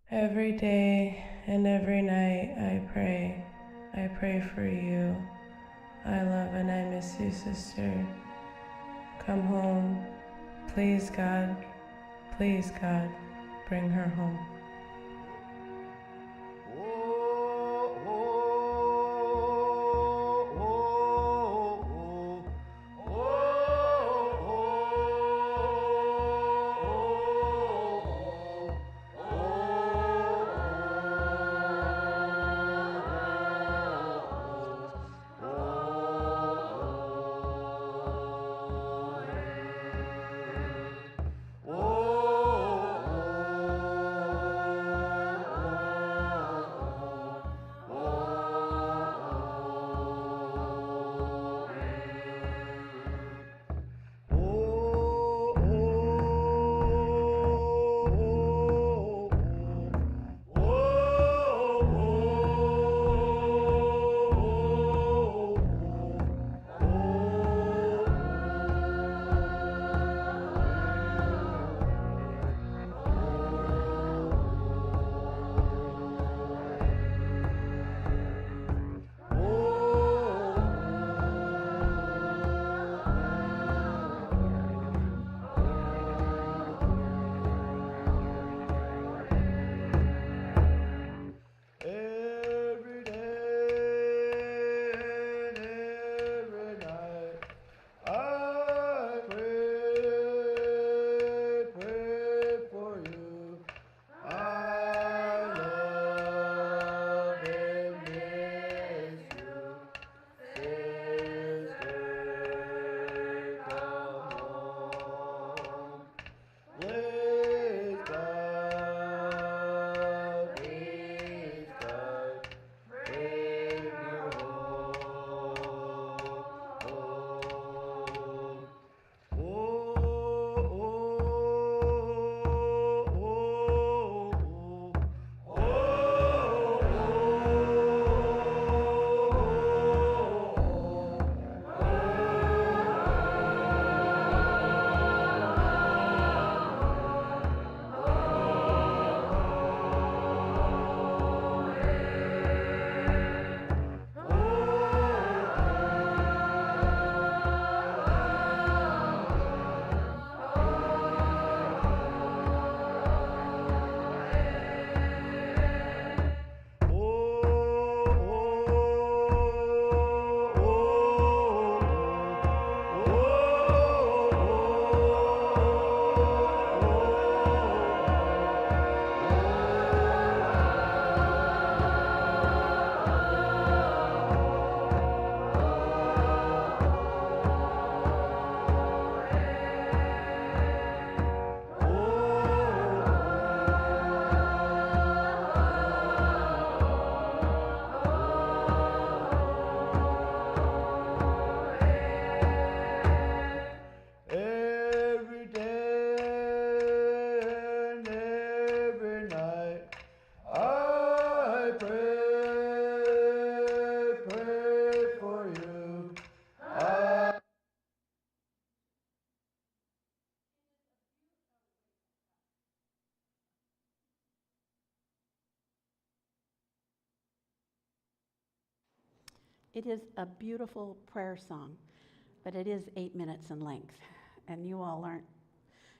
Every day and every night I pray. I pray for you. I love and I miss you, sister. Come home. Please, God. Please, God. Bring her home. It is a beautiful prayer song, but it is 8 minutes in length, and you all aren't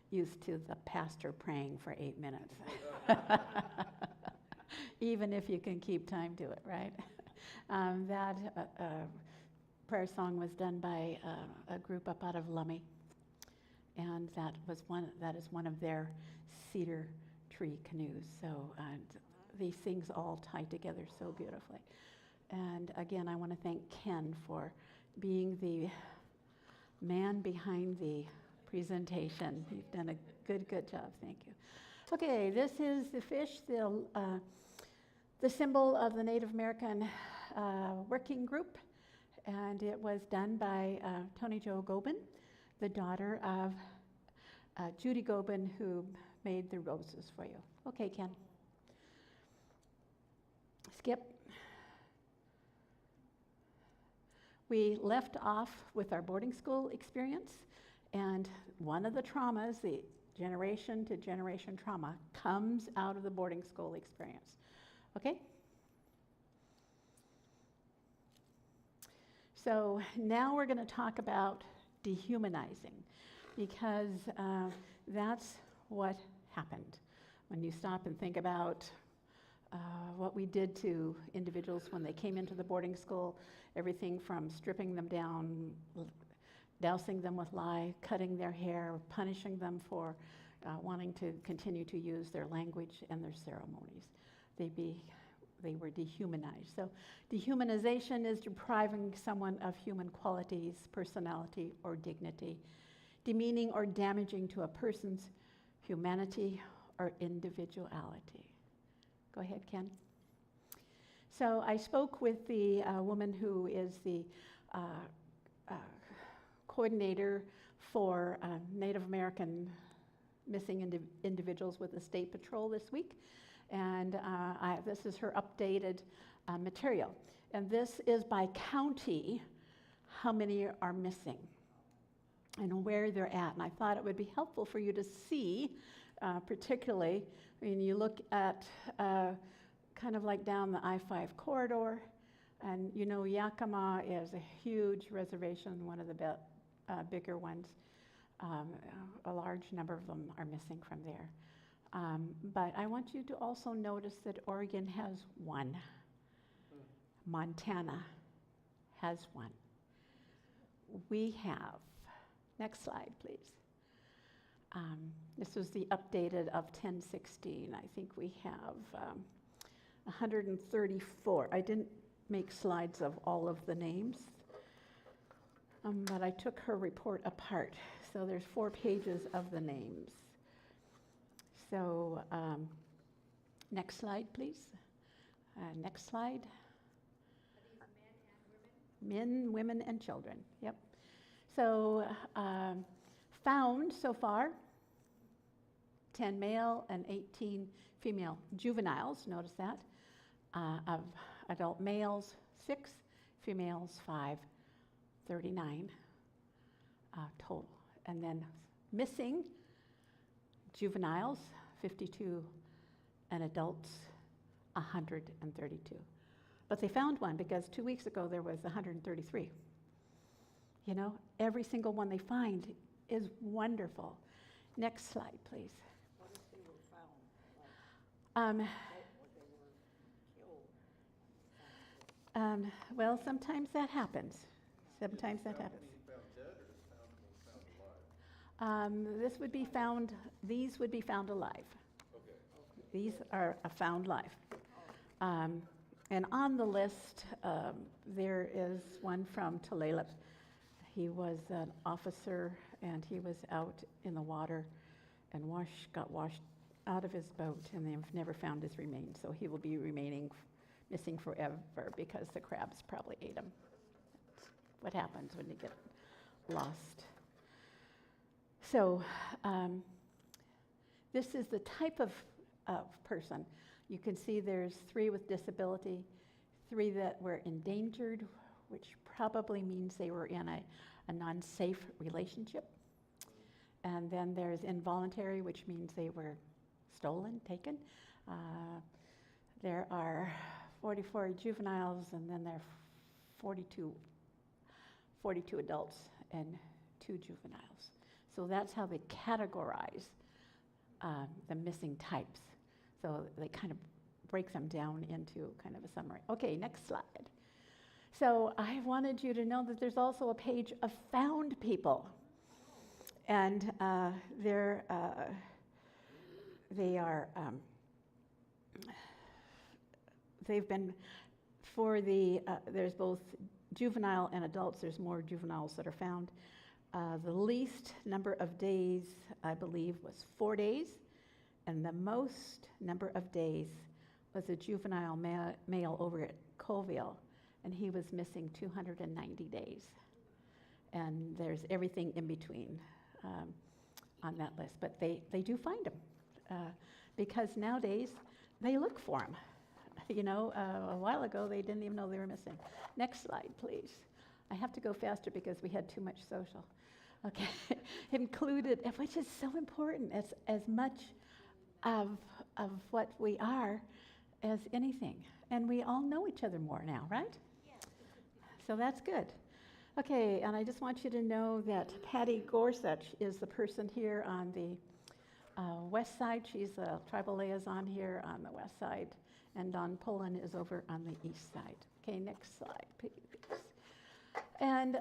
used to the pastor praying for 8 minutes. Even if you can keep time to it, right? That prayer song was done by a group up out of Lummi, and that is one of their cedar tree canoes. So these things all tie together so beautifully. And again, I want to thank Ken for being the man behind the presentation. You've done a good job. Thank you. Okay, this is the fish, the symbol of the Native American working group, and it was done by Tony Jo Gobin, the daughter of Judy Gobin, who made the roses for you. Okay, Ken. Skip. We left off with our boarding school experience, and one of the traumas, the generation to generation trauma comes out of the boarding school experience. Okay? So now we're going to talk about dehumanizing, because that's what happened. When you stop and think about what we did to individuals when they came into the boarding school, everything from stripping them down, dousing them with lye, cutting their hair, punishing them for wanting to continue to use their language and their ceremonies. They were dehumanized. So dehumanization is depriving someone of human qualities, personality, or dignity, demeaning or damaging to a person's humanity or individuality. Go ahead, Ken. So I spoke with the woman who is the coordinator for Native American missing individuals with the State Patrol this week. And this is her updated material. And this is by county, how many are missing and where they're at. And I thought it would be helpful for you to see, particularly when you look at kind of like down the I-5 corridor. And you know, Yakima is a huge reservation, one of the bigger ones. A large number of them are missing from there. But I want you to also notice that Oregon has one. Montana has one. We have, next slide, please. This was the updated of 1016. I think we have 134. I didn't make slides of all of the names, but I took her report apart. So there's 4 pages of the names. So next slide, please. Next slide. Are these men and women? Men, women, and children. Yep. So found so far 10 male and 18 female juveniles. Notice that. Of adult males, 6, females, 5, 39 total. And then missing juveniles, 52, and adults, 132. But they found one because 2 weeks ago there was 133. You know, every single one they find is wonderful. Next slide, please. What if they were found? Or they were killed? Well, sometimes that happens. Sometimes that happens. This would be found, these would be found alive. Okay. These are found live. And on the list, there is one from Tulalip. He was an officer and he was out in the water and got washed out of his boat, and they've never found his remains. So he will be remaining missing forever because the crabs probably ate him. That's what happens when you get lost. So this is the type of person. You can see there's 3 with disability, 3 that were endangered, which probably means they were in a non-safe relationship. And then there's involuntary, which means they were stolen, taken. There are 44 juveniles, and then there are 42 adults and 2 juveniles. So that's how they categorize the missing types. So they kind of break them down into kind of a summary. Okay, next slide. So I wanted you to know that there's also a page of found people. And they've been, for the, there's both juvenile and adults. There's more juveniles that are found. The least number of days, I believe, was 4 days, and the most number of days was a juvenile male over at Colville, and he was missing 290 days. And there's everything in between on that list, but they do find them because nowadays they look for them. You know, a while ago they didn't even know they were missing. Next slide, please. I have to go faster because we had too much social. Okay, included, which is so important, as much of what we are as anything. And we all know each other more now, right? So that's good. Okay, and I just want you to know that Patty Gorsuch is the person here on the west side. She's the tribal liaison here on the west side, and Don Pullen is over on the east side. Okay, next slide, please. And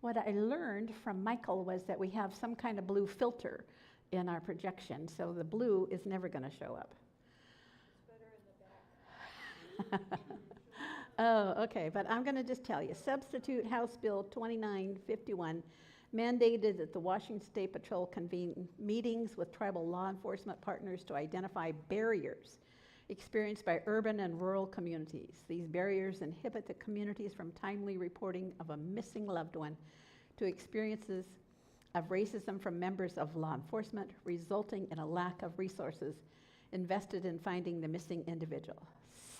what I learned from Michael was that we have some kind of blue filter in our projection, so the blue is never going to show up. It's better in the back. Oh, okay, but I'm going to just tell you. Substitute House Bill 2951 mandated that the Washington State Patrol convene meetings with tribal law enforcement partners to identify barriers experienced by urban and rural communities. These barriers inhibit the communities from timely reporting of a missing loved one to experiences of racism from members of law enforcement, resulting in a lack of resources invested in finding the missing individual.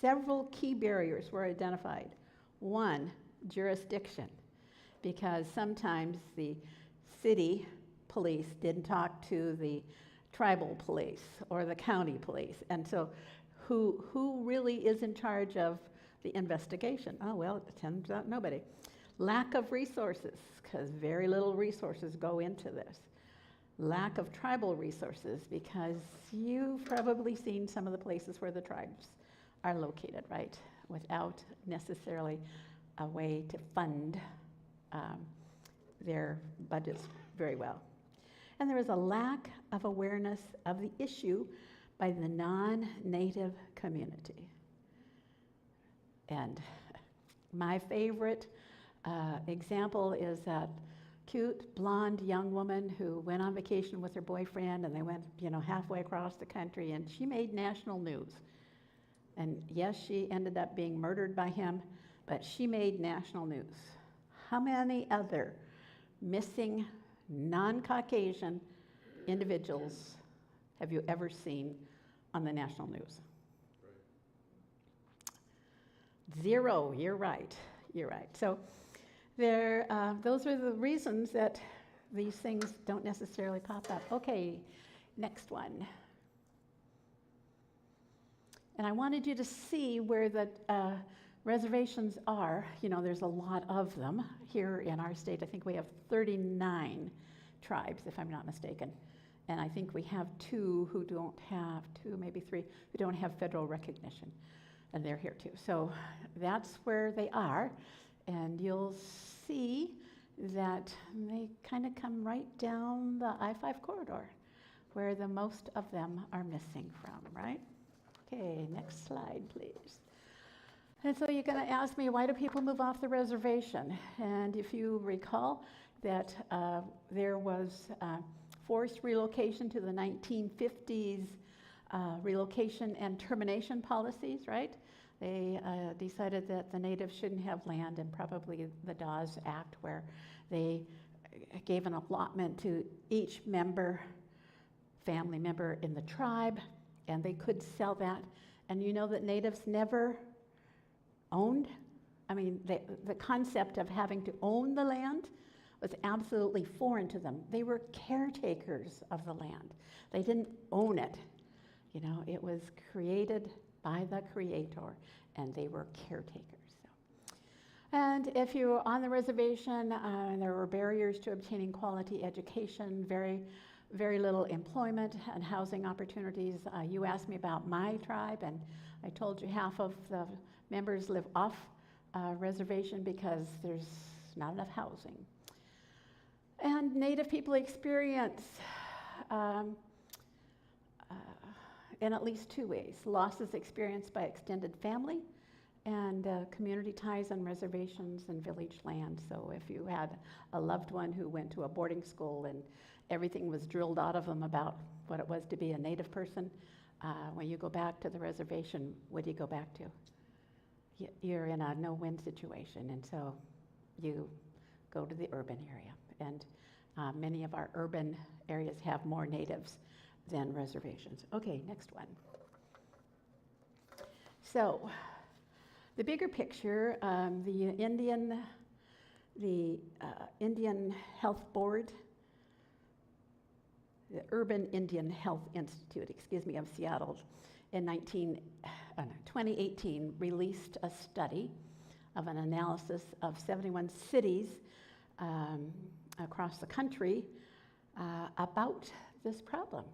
Several key barriers were identified. One, jurisdiction, because sometimes the city police didn't talk to the tribal police or the county police, and so who really is in charge of the investigation? Oh, well, it turns out nobody. Lack of resources, because very little resources go into this. Lack of tribal resources, because you've probably seen some of the places where the tribes are located, right? Without necessarily a way to fund their budgets very well. And there is a lack of awareness of the issue by the non-native community. And my favorite example is that cute, blonde young woman who went on vacation with her boyfriend, and they went, halfway across the country, and she made national news. And yes, she ended up being murdered by him, but she made national news. How many other missing non-Caucasian individuals have you ever seen on the national news? Right. Zero. You're right. So those are the reasons that these things don't necessarily pop up. Okay, next one. And I wanted you to see where the reservations are. There's a lot of them here in our state. I think we have 39 tribes, if I'm not mistaken. And I think we have two, maybe three, who don't have federal recognition. And they're here too. So that's where they are. And you'll see that they kind of come right down the I-5 corridor, where the most of them are missing from, right? Okay, next slide, please. And so you're going to ask me, why do people move off the reservation? And if you recall that there was forced relocation to the 1950s relocation and termination policies, right? They decided that the natives shouldn't have land, and probably the Dawes Act, where they gave an allotment to each family member in the tribe, and they could sell that. And you know that natives never owned? I mean, the concept of having to own the land was absolutely foreign to them. They were caretakers of the land. They didn't own it. It was created by the Creator, and they were caretakers. And if you're on the reservation, there were barriers to obtaining quality education, very, very little employment and housing opportunities. You asked me about my tribe, and I told you half of the members live off reservation because there's not enough housing. And Native people experience in at least two ways: losses experienced by extended family and community ties on reservations and village land. So if you had a loved one who went to a boarding school and everything was drilled out of them about what it was to be a Native person, when you go back to the reservation, what do you go back to? You're in a no-win situation, and so you go to the urban area. And many of our urban areas have more natives than reservations. Okay, next one. So the bigger picture, the Indian the Indian Health Board, the Urban Indian Health Institute, of Seattle, in 2018 released a study of an analysis of 71 cities across the country about this problem.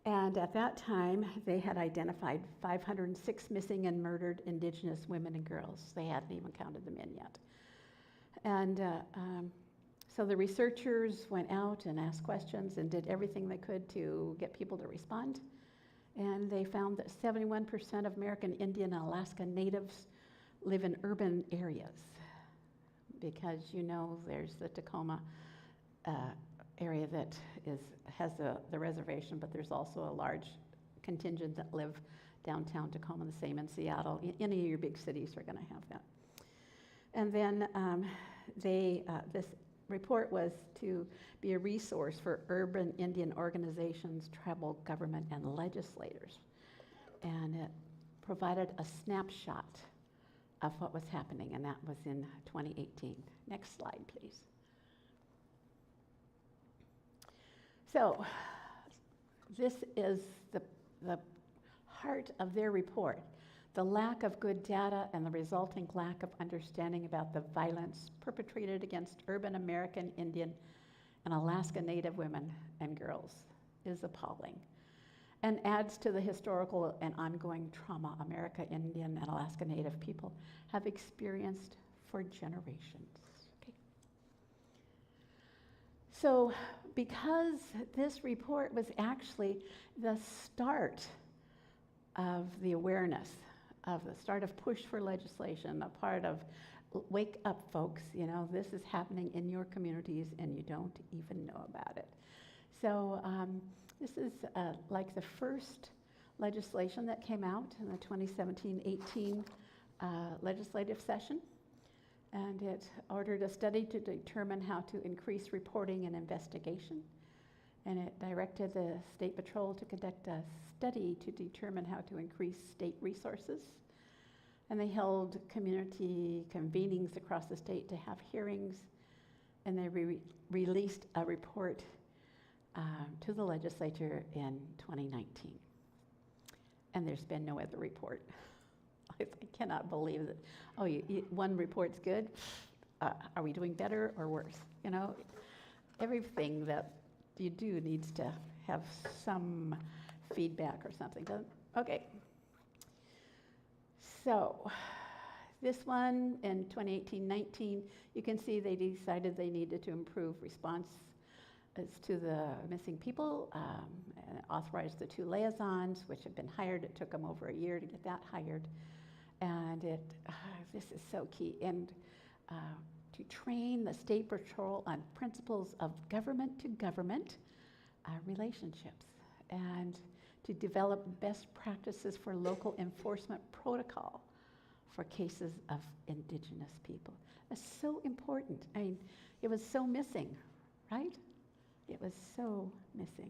And at that time, they had identified 506 missing and murdered Indigenous women and girls. They hadn't even counted them in yet. And so the researchers went out and asked questions and did everything they could to get people to respond. And they found that 71% of American Indian and Alaska Natives live in urban areas. Because there's the Tacoma area that has the reservation, but there's also a large contingent that live downtown Tacoma, the same in Seattle. Any of your big cities are going to have that. And then this report was to be a resource for urban Indian organizations, tribal government, and legislators. And it provided a snapshot of what was happening, and that was in 2018. Next slide, please. So this is the heart of their report. The lack of good data and the resulting lack of understanding about the violence perpetrated against urban American Indian and Alaska Native women and girls is appalling and adds to the historical and ongoing trauma American Indian and Alaska Native people have experienced for generations. Okay. So because this report was actually the start of the awareness, of the start of push for legislation, a part of wake up, folks, this is happening in your communities and you don't even know about it. So this is like the first legislation that came out in the 2017-18 legislative session. And it ordered a study to determine how to increase reporting and investigation. And it directed the State Patrol to conduct a study to determine how to increase state resources. And they held community convenings across the state to have hearings. And they released a report to the legislature in 2019. And there's been no other report. I cannot believe that, one report's good. Are we doing better or worse? Everything that you do needs to have some feedback or something. Okay. So this one in 2018-19, you can see they decided they needed to improve response as to the missing people, and authorized the 2 liaisons, which have been hired. It took them over a year to get that hired. And this is so key. And to train the State Patrol on principles of government-to-government relationships, and to develop best practices for local enforcement protocol for cases of Indigenous people. That's so important. I mean, it was so missing, right? It was so missing.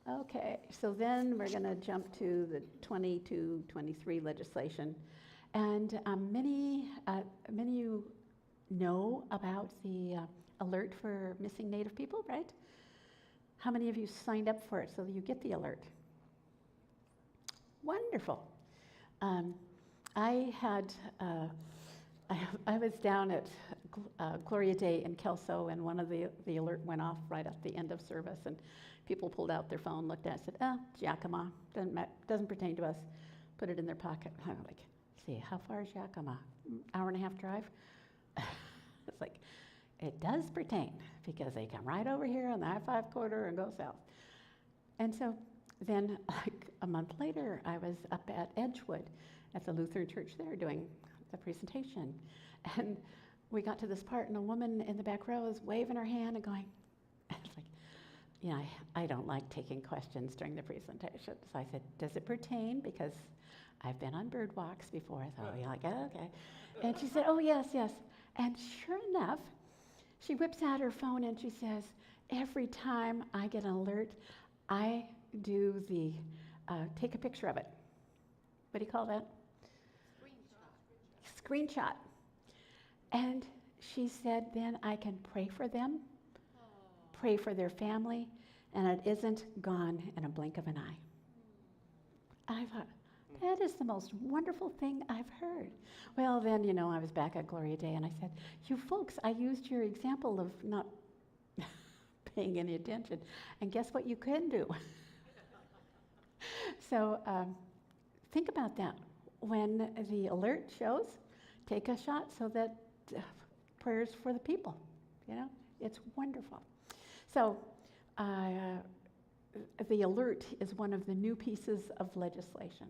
Okay, so then we're going to jump to the 22-23 legislation. And many of you know about the alert for missing Native people, right? How many of you signed up for it so that you get the alert? Wonderful. I was down at Gloria Day in Kelso, and one of the alert went off right at the end of service, and people pulled out their phone, looked at it, said, Yakima, doesn't pertain to us, put it in their pocket. I'm like, see, how far is Yakima? Hour and a half drive? It's like, it does pertain, because they come right over here on the I-5 corridor and go south. And so then, like a month later, I was up at Edgewood at the Lutheran church there doing the presentation. And we got to this part, and a woman in the back row is waving her hand and going, it's like, I don't like taking questions during the presentation. So I said, does it pertain? Because I've been on bird walks before. So you're like, oh, okay. And she said, oh, yes, yes. And sure enough, she whips out her phone and she says, every time I get an alert, I do the, take a picture of it. What do you call that? Screenshot. And she said, then I can pray for them, pray for their family, and it isn't gone in a blink of an eye. I thought, that is the most wonderful thing I've heard. Well, then, you know, I was back at Gloria Day, and I said, you folks, I used your example of not paying any attention, and guess what you can do? So think about that. When the alert shows, take a shot so that prayers for the people, you know? It's wonderful. So the alert is one of the new pieces of legislation.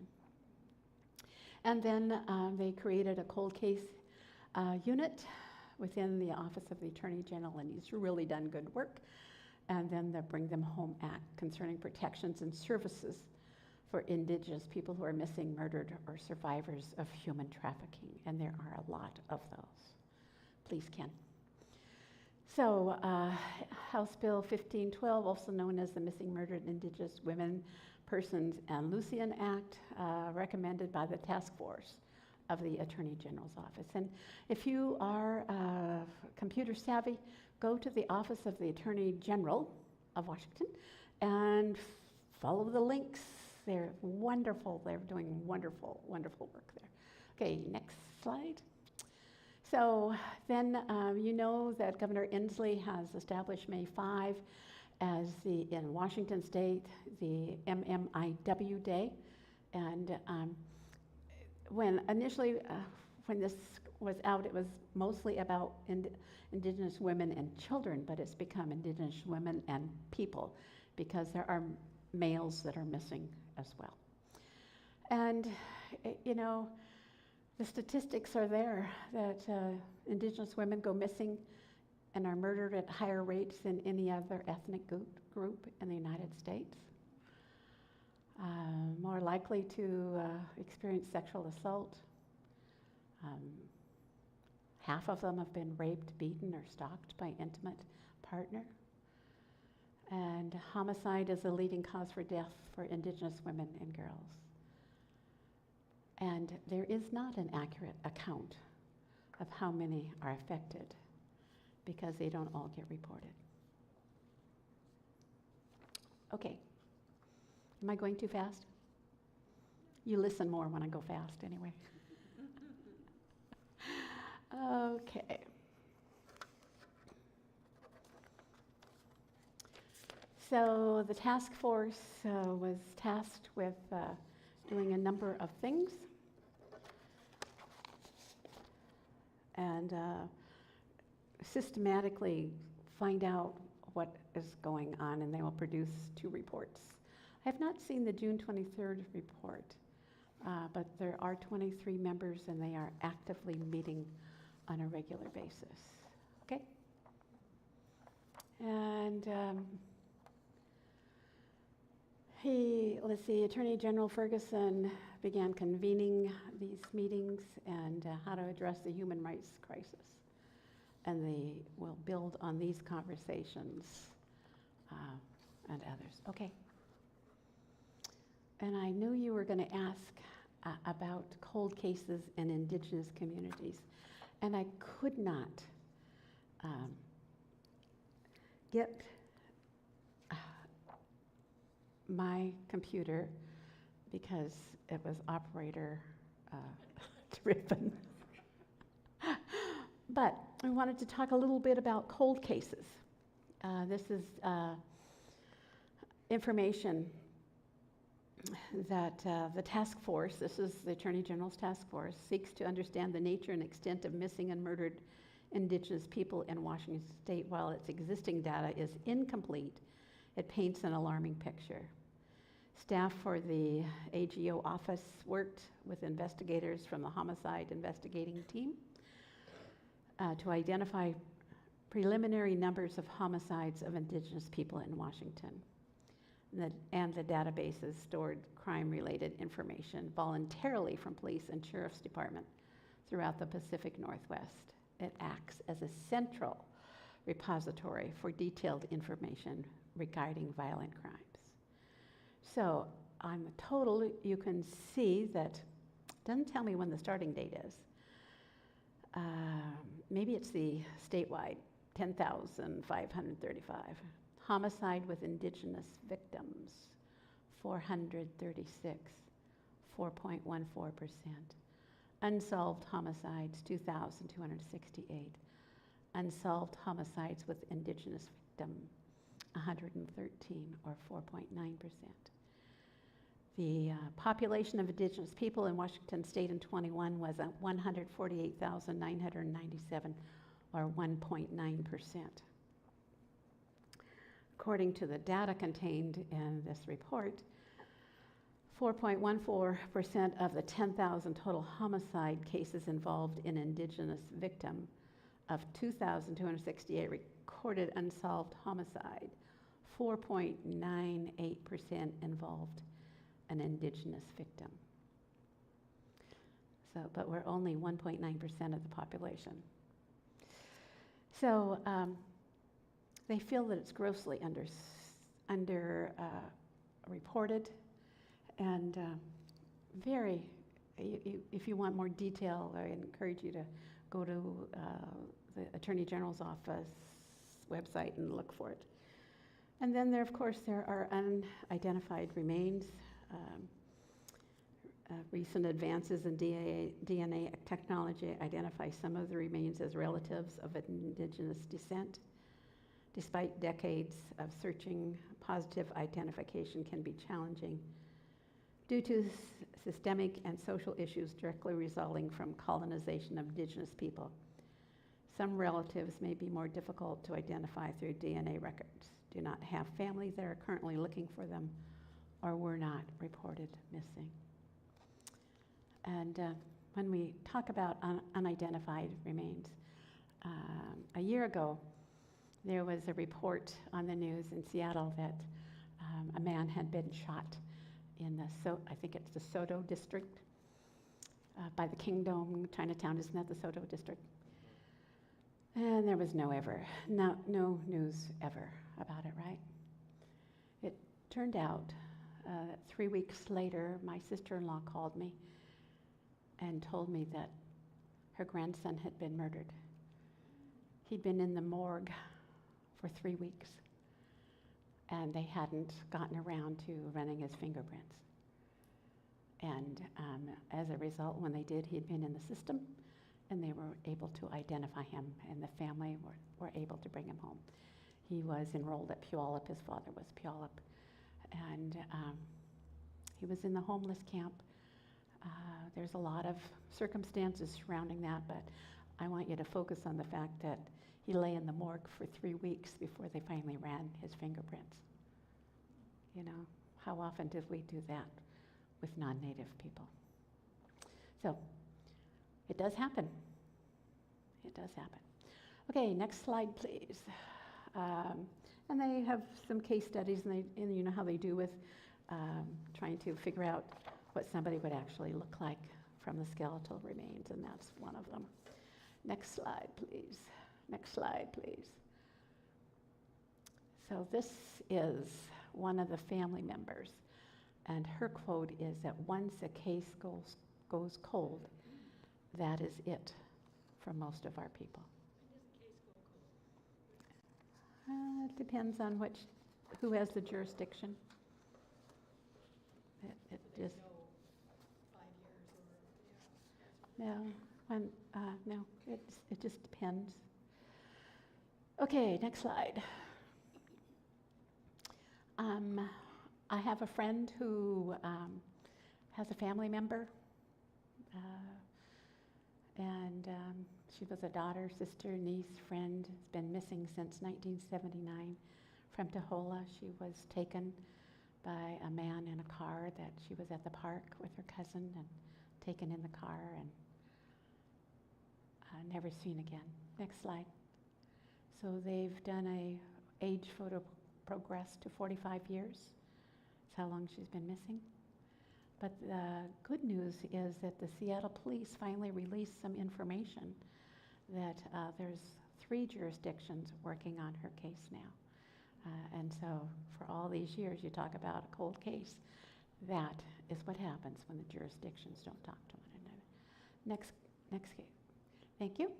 And then they created a cold case unit within the Office of the Attorney General, and he's really done good work. And then the Bring Them Home Act concerning protections and services for Indigenous people who are missing, murdered, or survivors of human trafficking. And there are a lot of those. Please, Ken. So House Bill 1512, also known as the Missing, Murdered, Indigenous Women, Persons, and Lucian Act, recommended by the task force of the Attorney General's office. And if you are computer savvy, go to the Office of the Attorney General of Washington and follow the links. They're wonderful. They're doing wonderful, wonderful work there. Okay, next slide. So then you know that Governor Inslee has established May 5 as in Washington State, the MMIW Day. And when this was out, it was mostly about Indigenous women and children, but it's become Indigenous women and people because there are males that are missing as well. And, you know, the statistics are there that Indigenous women go missing and are murdered at higher rates than any other ethnic group in the United States. More likely to experience sexual assault. Half of them have been raped, beaten, or stalked by intimate partner. And homicide is a leading cause for death for Indigenous women and girls. And there is not an accurate account of how many are affected because they don't all get reported. Okay. Am I going too fast? You listen more when I go fast anyway. Okay. So the task force was tasked with doing a number of things and systematically find out what is going on, and they will produce 2 reports. I have not seen the June 23rd report, but there are 23 members and they are actively meeting on a regular basis. Okay? And Attorney General Ferguson began convening these meetings and how to address the human rights crisis. And they will build on these conversations and others. Okay. And I knew you were going to ask about cold cases in Indigenous communities. And I could not get my computer because it was operator driven. But I wanted to talk a little bit about cold cases. This is information that the task force, this is the Attorney General's task force, seeks to understand the nature and extent of missing and murdered Indigenous people in Washington State. While its existing data is incomplete, it paints an alarming picture. Staff for the AGO office worked with investigators from the homicide investigating team to identify preliminary numbers of homicides of Indigenous people in Washington. And the databases stored crime-related information voluntarily from police and sheriff's department throughout the Pacific Northwest. It acts as a central repository for detailed information regarding violent crimes. So on the total, you can see that, it doesn't tell me when the starting date is. maybe it's the statewide, 10,535. Homicide with Indigenous victims, 436, 4.14%. Unsolved homicides, 2,268. Unsolved homicides with Indigenous victim, 113, or 4.9%. The population of Indigenous people in Washington State in 21 was at 148,997, or 1.9%. According to the data contained in this report, 4.14% of the 10,000 total homicide cases involved an Indigenous victim. Of 2,268 recorded unsolved homicide, 4.98% involved an Indigenous victim. So, but we're only 1.9% of the population. So they feel that it's grossly under reported, and if you want more detail, I encourage you to go to the Attorney General's office website and look for it. And then there, of course, there are unidentified remains. Recent advances in DNA technology identify some of the remains as relatives of Indigenous descent. Despite decades of searching, positive identification can be challenging due to systemic and social issues directly resulting from colonization of Indigenous people. Some relatives may be more difficult to identify through DNA records, do not have family that are currently looking for them, or were not reported missing. And when we talk about unidentified remains, a year ago, there was a report on the news in Seattle that a man had been shot in I think it's the Soto district, by the Kingdom, Chinatown. Isn't that the Soto district? And there was no news ever about it, right? It turned out that 3 weeks later, my sister-in-law called me and told me that her grandson had been murdered. He'd been in the morgue for 3 weeks, and they hadn't gotten around to running his fingerprints. And as a result, when they did, he'd been in the system, and they were able to identify him, and the family were able to bring him home. He was enrolled at Puyallup. His father was Puyallup. And he was in the homeless camp. There's a lot of circumstances surrounding that, but I want you to focus on the fact that he lay in the morgue for 3 weeks before they finally ran his fingerprints. You know, how often did we do that with non-native people? So, it does happen. It does happen. Okay, next slide, please. And they have some case studies, and you know how they do with trying to figure out what somebody would actually look like from the skeletal remains, and that's one of them. Next slide, please. Next slide, please. So this is one of the family members, and her quote is that once a case goes cold, that is it for most of our people. It depends on who has the jurisdiction. It just 5 years or no, it just depends. Okay, next slide. I have a friend who has a family member, and she was a daughter, sister, niece, friend. Has been missing since 1979 from Tahola. She was taken by a man in a car that she was at the park with her cousin, and taken in the car and never seen again. Next slide. So they've done a age photo progress to 45 years. That's how long she's been missing. But the good news is that the Seattle police finally released some information that there's 3 jurisdictions working on her case now. And so for all these years, you talk about a cold case. That is what happens when the jurisdictions don't talk to one another. Next case. Thank you.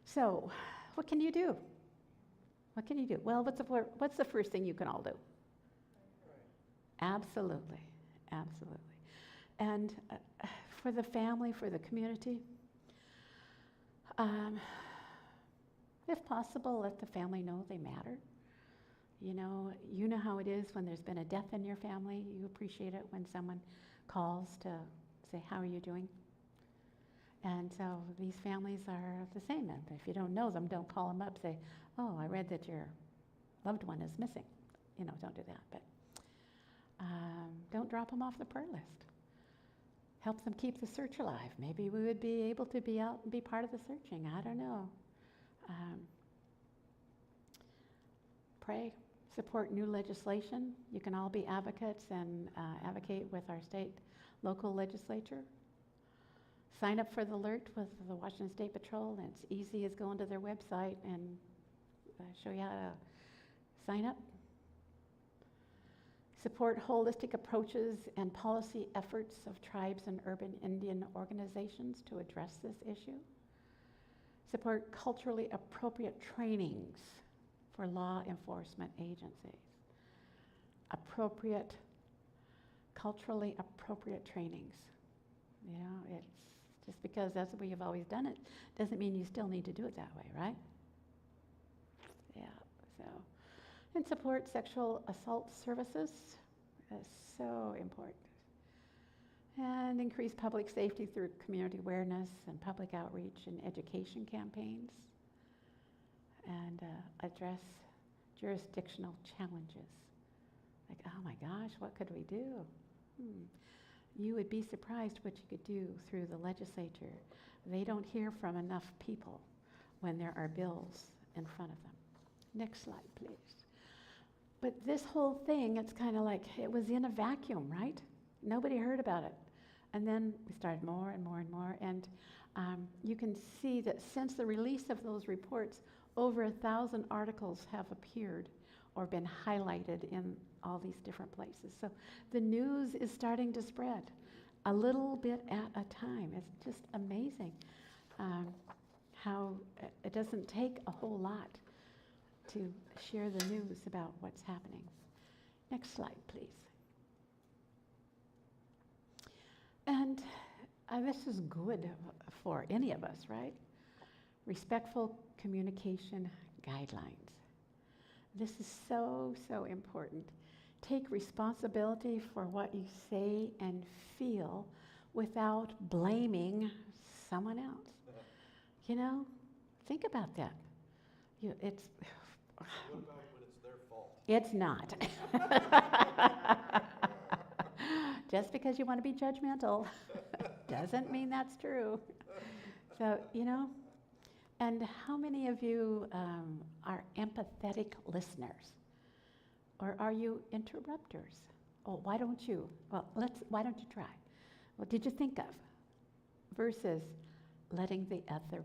So, what can you do? What can you do? Well, what's the first thing you can all do? Absolutely, absolutely. And for the family, for the community, if possible, let the family know they matter. You know how it is when there's been a death in your family. You appreciate it when someone calls to say, how are you doing? And so these families are the same. And if you don't know them, don't call them up, say, oh, I read that your loved one is missing. Don't do that. But don't drop them off the prayer list. Help them keep the search alive. Maybe we would be able to be out and be part of the searching. I don't know. Pray. Support new legislation. You can all be advocates and advocate with our state, local legislature. Sign up for the alert with the Washington State Patrol. And it's easy as going to their website and show you how to sign up. Support holistic approaches and policy efforts of tribes and urban Indian organizations to address this issue. Support culturally appropriate trainings for law enforcement agencies. Culturally appropriate trainings. It's just because that's the way you've always done it, doesn't mean you still need to do it that way, right? Yeah, so. And support sexual assault services. That's so important. And increase public safety through community awareness and public outreach and education campaigns. And address jurisdictional challenges. Like, oh my gosh, what could we do? You would be surprised what you could do through the legislature. They don't hear from enough people when there are bills in front of them. Next slide, please. But this whole thing, it's kind of like it was in a vacuum, right? Nobody heard about it. And then we started more and more and more. And you can see that since the release of those reports, over 1,000 articles have appeared or been highlighted in all these different places. So the news is starting to spread a little bit at a time. It's just amazing how it doesn't take a whole lot to share the news about what's happening. Next slide, please. And this is good for any of us, right? Respectful communication guidelines. This is so, so important. Take responsibility for what you say and feel without blaming someone else. Think about that. It's. What about when it's their fault? It's not. Just because you want to be judgmental doesn't mean that's true. So, and how many of you are empathetic listeners? Or are you interrupters? Oh, why don't you? Well, why don't you try? What did you think of? Versus letting the other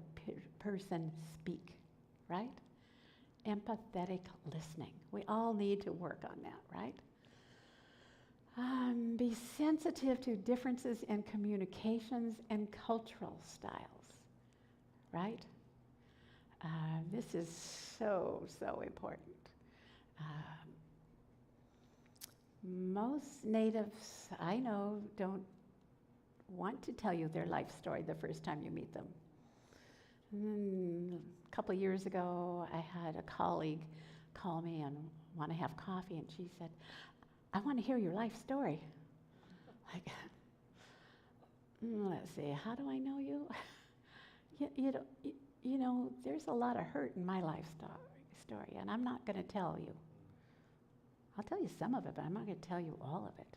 person speak, right? Empathetic listening. We all need to work on that, right? Be sensitive to differences in communications and cultural styles, right? This is so, so important. Most natives I know don't want to tell you their life story the first time you meet them. A couple of years ago, I had a colleague call me and want to have coffee, and she said, I want to hear your life story. Like, let's see, how do I know you? There's a lot of hurt in my life story, and I'm not going to tell you. I'll tell you some of it, but I'm not going to tell you all of it.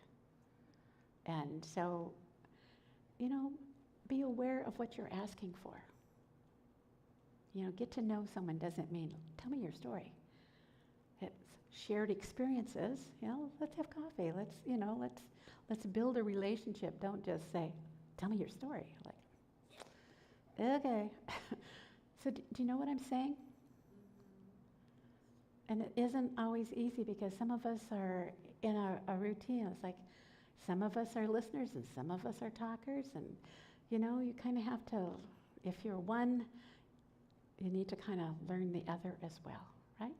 And so, be aware of what you're asking for. Get to know someone doesn't mean, tell me your story. It's shared experiences. Let's have coffee. Let's build a relationship. Don't just say, tell me your story. Like, okay. So do you know what I'm saying? And it isn't always easy because some of us are in a routine. It's like some of us are listeners and some of us are talkers. And, you kind of have to, if you're one, you need to kind of learn the other as well, right?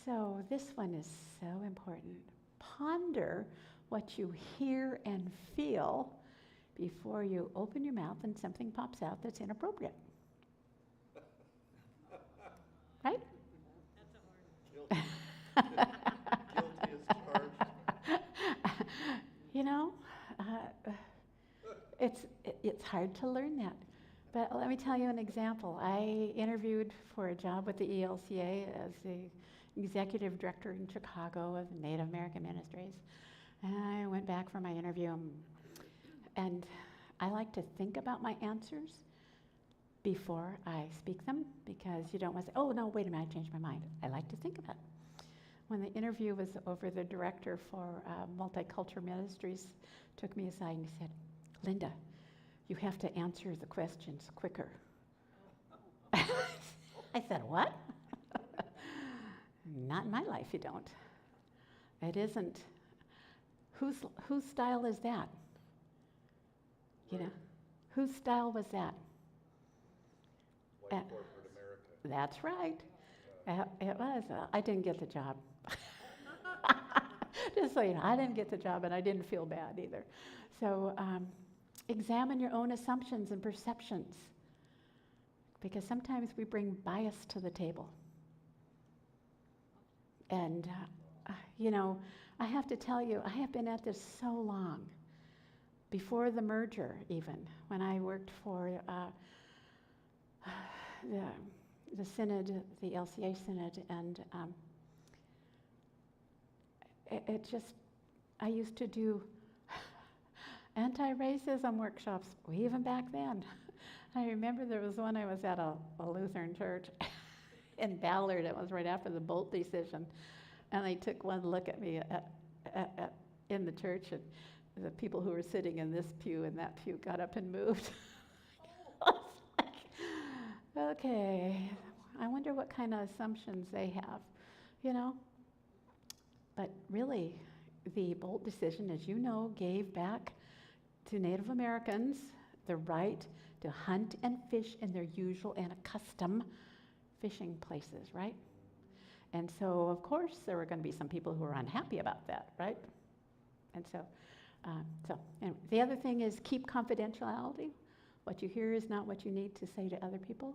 So this one is so important. Ponder what you hear and feel before you open your mouth and something pops out that's inappropriate. Right? Guilty as charged. You know, it's hard to learn that. But let me tell you an example. I interviewed for a job with the ELCA as the executive director in Chicago of Native American Ministries. And I went back for my interview, and I like to think about my answers before I speak them, because you don't want to say, oh, no, wait a minute, I changed my mind. I like to think about it. When the interview was over, the director for Multicultural Ministries took me aside and he said, Linda, you have to answer the questions quicker. I said, what? Not in my life, you don't. It isn't. Whose style is that? You know, whose style was that? White corporate America. That's right. It was. I didn't get the job. Just so you know, I didn't get the job, and I didn't feel bad either. So examine your own assumptions and perceptions, because sometimes we bring bias to the table. And, you know, I have to tell you, I have been at this so long. Before the merger, even, when I worked for the Synod, the LCA Synod, and it just, I used to do anti-racism workshops, even back then. I remember there was one, I was at a Lutheran church in Ballard. It was right after the Bolt decision. And they took one look at me in the church, and the people who were sitting in this pew and that pew got up and moved. I was like, okay, I wonder what kind of assumptions they have, you know? But really, the Bolt decision, as you know, gave back to Native Americans the right to hunt and fish in their usual and accustomed fishing places, right? And so, of course, there were going to be some people who were unhappy about that, right? And so anyway, the other thing is keep confidentiality. What you hear is not what you need to say to other people.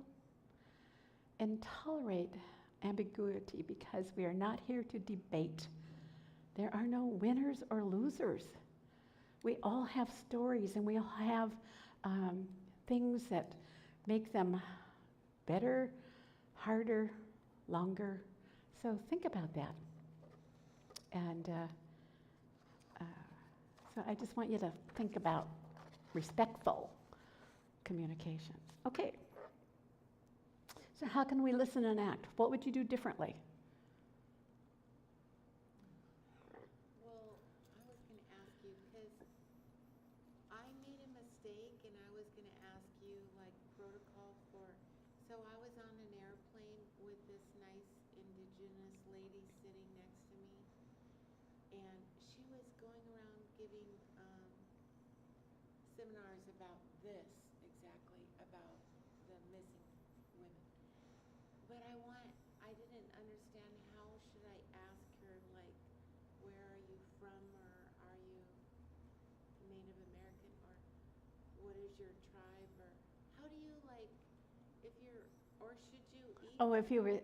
And tolerate ambiguity, because we are not here to debate. There are no winners or losers. We all have stories, and we all have things that make them better, harder, longer. So think about that. And so I just want you to think about respectful communications. Okay. So how can we listen and act? What would you do differently? Well, I was going to ask you, because I made a mistake, and I was going to ask you, like, protocol for, so I was on an airplane with this nice indigenous lady sitting next to me, and she was going around giving seminars about this, exactly, about the missing women. But I didn't understand, how should I ask her, like, where are you from, or are you Native American, or what is your tribe, or how do you, like, if you're, or should you eat? Oh,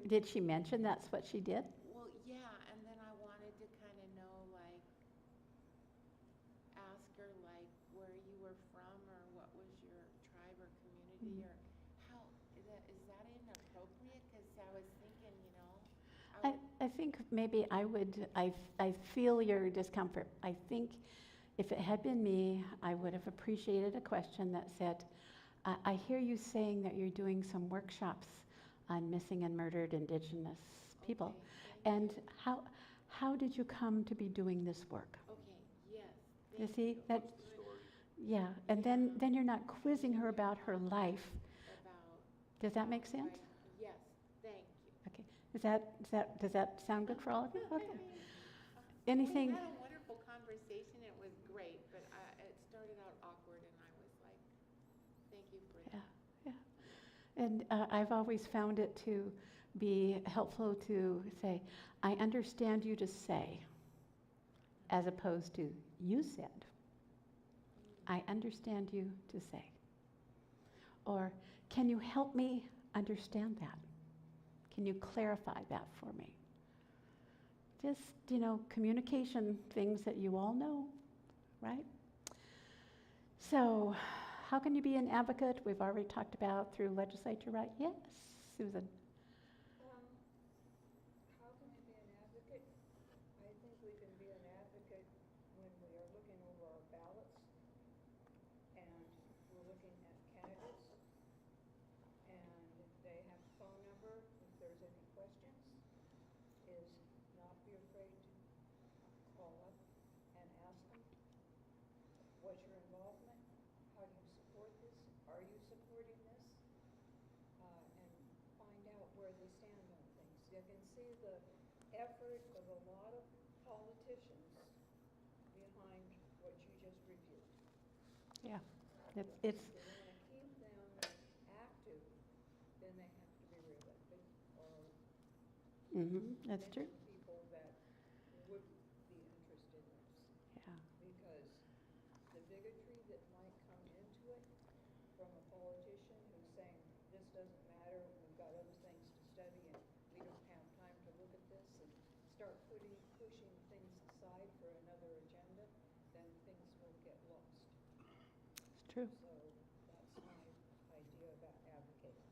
did she mention that's what she did? Well, yeah, and then I wanted to kind of know, like, ask her, like, where you were from, or what was your tribe or community, or how, is that inappropriate? Because I was thinking, you know. I think maybe I feel your discomfort. I think if it had been me, I would have appreciated a question that said, I hear you saying that you're doing some workshops on missing and murdered Indigenous people. Okay, And how did you come to be doing this work? okay, yes. You thank see, that, What's the story? yeah, and then you're not quizzing her about her life. About, Does that make sense? right, yes, thank you. Okay. Does that sound good for all of you? Okay. We Anything? had a wonderful conversation, it was great, but it started out awkward, and I was like, thank you for that. Yeah, yeah. And I've always found it to be helpful to say, I understand you to say, as opposed to you said. I understand you to say. Or, can you help me understand that? Can you clarify that for me? Just, communication things that you all know, right? So, how can you be an advocate? We've already talked about through legislature, right? Yes, Susan. How can we be an advocate? I think we can be an advocate when we are looking over our ballots and we're looking at candidates and they have a phone number if there's any questions, is not be afraid to call up and ask them, what's your involvement? How do you support this? Are you supporting this? And find out where they stand on things. You can see the effort of a lot of politicians behind what you just reviewed. Yeah, it's If they want to keep them active, then they have to be reelected or that's true. mention people that would be interested in this. Yeah. Because the bigotry that might come into it from a politician who's saying, this doesn't matter, we've got other things to study and we don't have time to look at this, and start pushing things aside for another agenda, then things will get lost. It's true. So that's my idea about advocating.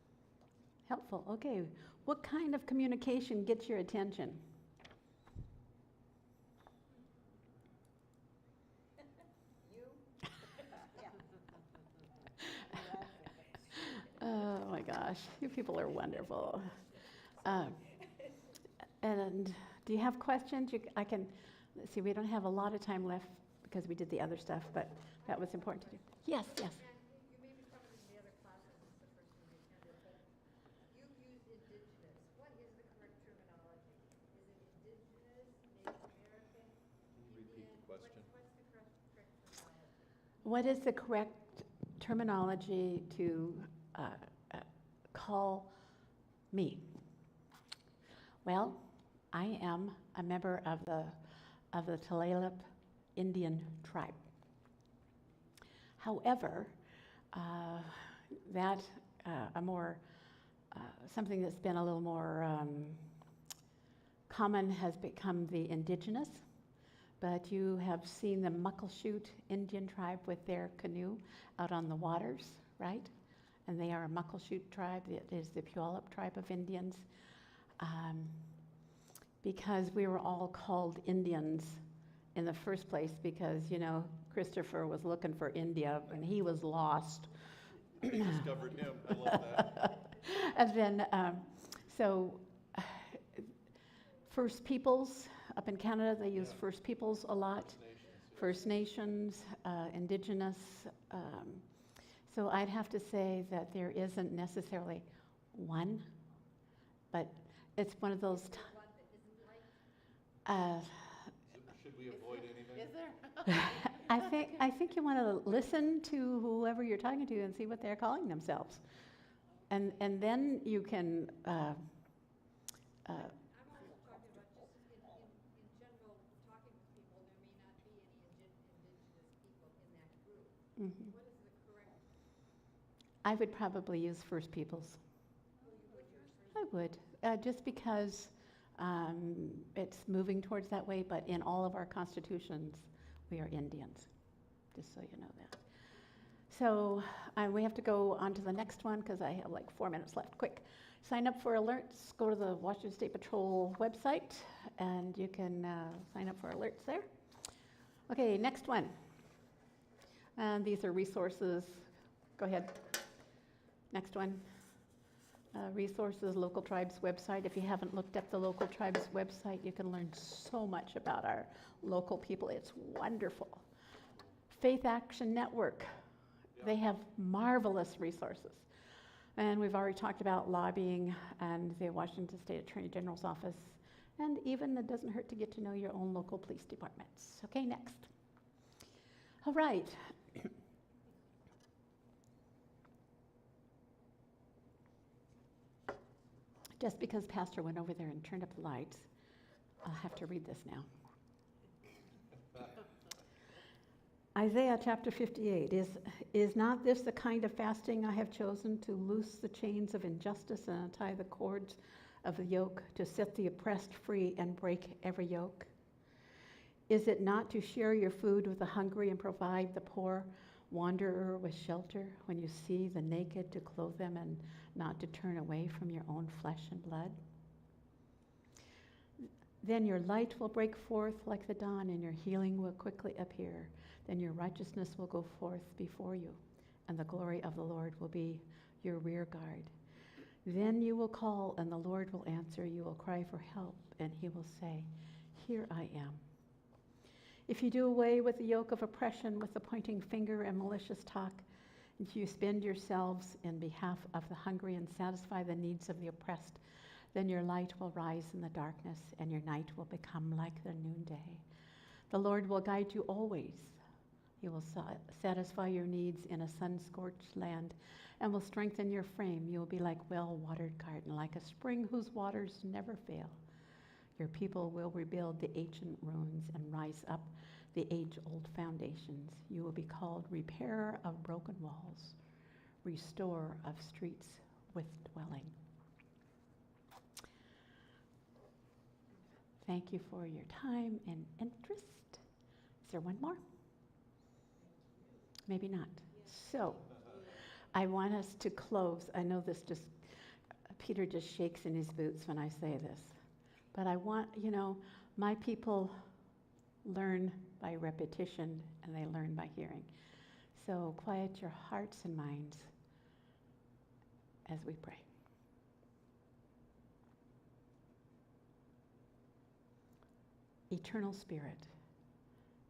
Helpful. Okay. What kind of communication gets your attention? You? Oh my gosh, you people are wonderful. And do you have questions? I can, let's see, we don't have a lot of time left because we did the other stuff, but that was important to do. Yes, yes. You may be covered in the other classes, it's the first one you attended, but you've used indigenous. What is the correct terminology? Is it indigenous, Native American, Can you repeat Indian? the question? What's the correct terminology? What is the correct terminology to call me? Well, I am a member of the Tulalip Indian tribe. However, something that's been a little more common has become the indigenous. But you have seen the Muckleshoot Indian tribe with their canoe out on the waters, right? And they are a Muckleshoot tribe. It is the Puyallup tribe of Indians. Because we were all called Indians in the first place because, Christopher was looking for India and he was lost. We discovered him. I love that. And then, First Peoples, up in Canada, they use Yeah. First Peoples a lot. First Nations, Indigenous. So I'd have to say that there isn't necessarily one, but it's one of those. One that isn't like Should we avoid anything? Is there? I think you want to listen to whoever you're talking to and see what they're calling themselves, and then you can. I'm also talking about just in general, talking with people, there may not be any indigenous people in that group. Mhm. What is the correct, I would probably use First Peoples. you would use first? I would, just because it's moving towards that way, but in all of our constitutions, we are Indians, just so you know that. So we have to go on to the next one because I have like 4 minutes left. Quick. Sign up for alerts. Go to the Washington State Patrol website, and you can sign up for alerts there. Okay, next one. And these are resources. Go ahead. Next one. Resources, Local Tribes website. If you haven't looked up the Local Tribes website, you can learn so much about our local people. It's wonderful. Faith Action Network. They have marvelous resources. And we've already talked about lobbying and the Washington State Attorney General's office. And even it doesn't hurt to get to know your own local police departments. Okay, next. All right. Just because Pastor went over there and turned up the lights, I'll have to read this now. Isaiah chapter 58, is not this the kind of fasting I have chosen, to loose the chains of injustice and untie the cords of the yoke, to set the oppressed free and break every yoke? Is it not to share your food with the hungry and provide the poor wanderer with shelter, when you see the naked to clothe them and not to turn away from your own flesh and blood? Then your light will break forth like the dawn, and your healing will quickly appear. Then your righteousness will go forth before you, and the glory of the Lord will be your rear guard. Then you will call, and the Lord will answer. You will cry for help, and he will say, here I am. If you do away with the yoke of oppression, with the pointing finger and malicious talk, if you spend yourselves in behalf of the hungry and satisfy the needs of the oppressed, then your light will rise in the darkness, and your night will become like the noonday. The Lord will guide you always. He will satisfy your needs in a sun-scorched land and will strengthen your frame. You will be like well-watered garden, like a spring whose waters never fail. Your people will rebuild the ancient ruins and rise up the age-old foundations. You will be called repairer of broken walls, restorer of streets with dwelling. Thank you for your time and interest. Is there one more? Maybe not. So, I want us to close. I know Peter just shakes in his boots when I say this. But I want, my people learn by repetition and they learn by hearing. So quiet your hearts and minds as we pray. Eternal Spirit,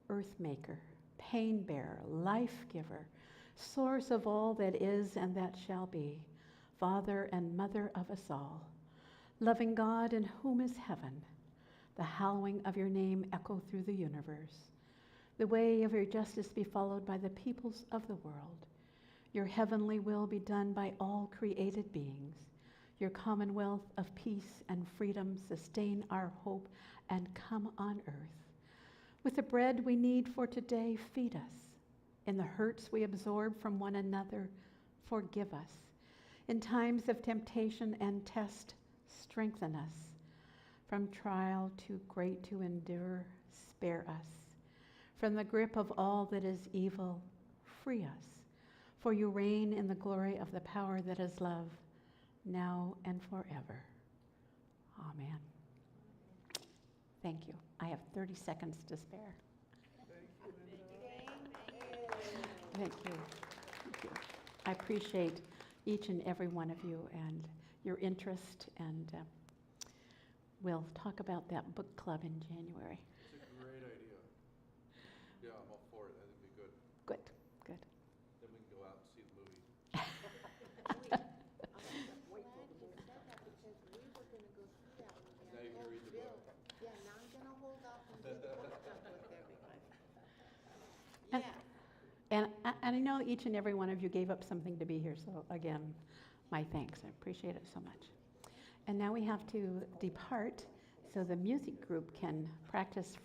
Earth Maker, Pain Bearer, Life Giver, Source of all that is and that shall be, Father and Mother of us all, loving God in whom is heaven, the hallowing of your name echo through the universe. The way of your justice be followed by the peoples of the world. Your heavenly will be done by all created beings. Your commonwealth of peace and freedom sustain our hope and come on earth. With the bread we need for today, feed us. In the hurts we absorb from one another, forgive us. In times of temptation and test, strengthen us. From trial too great to endure, spare us. From the grip of all that is evil, free us. For you reign in the glory of the power that is love, now and forever. Amen. Thank you. I have 30 seconds to spare. Thank you. Thank you. I appreciate each and every one of you and your interest, and we'll talk about that book club in January. It's a great idea. Yeah, I'm all for it. I think it'd be good. Good, good. Then we can go out and see the movie. Glad you said that because we were gonna go see that movie. Now you can read the book. Yeah, now I'm gonna hold off and do the book club with her because, And- yeah. And I know each and every one of you gave up something to be here, so again, my thanks. I appreciate it so much. And now we have to depart so the music group can practice for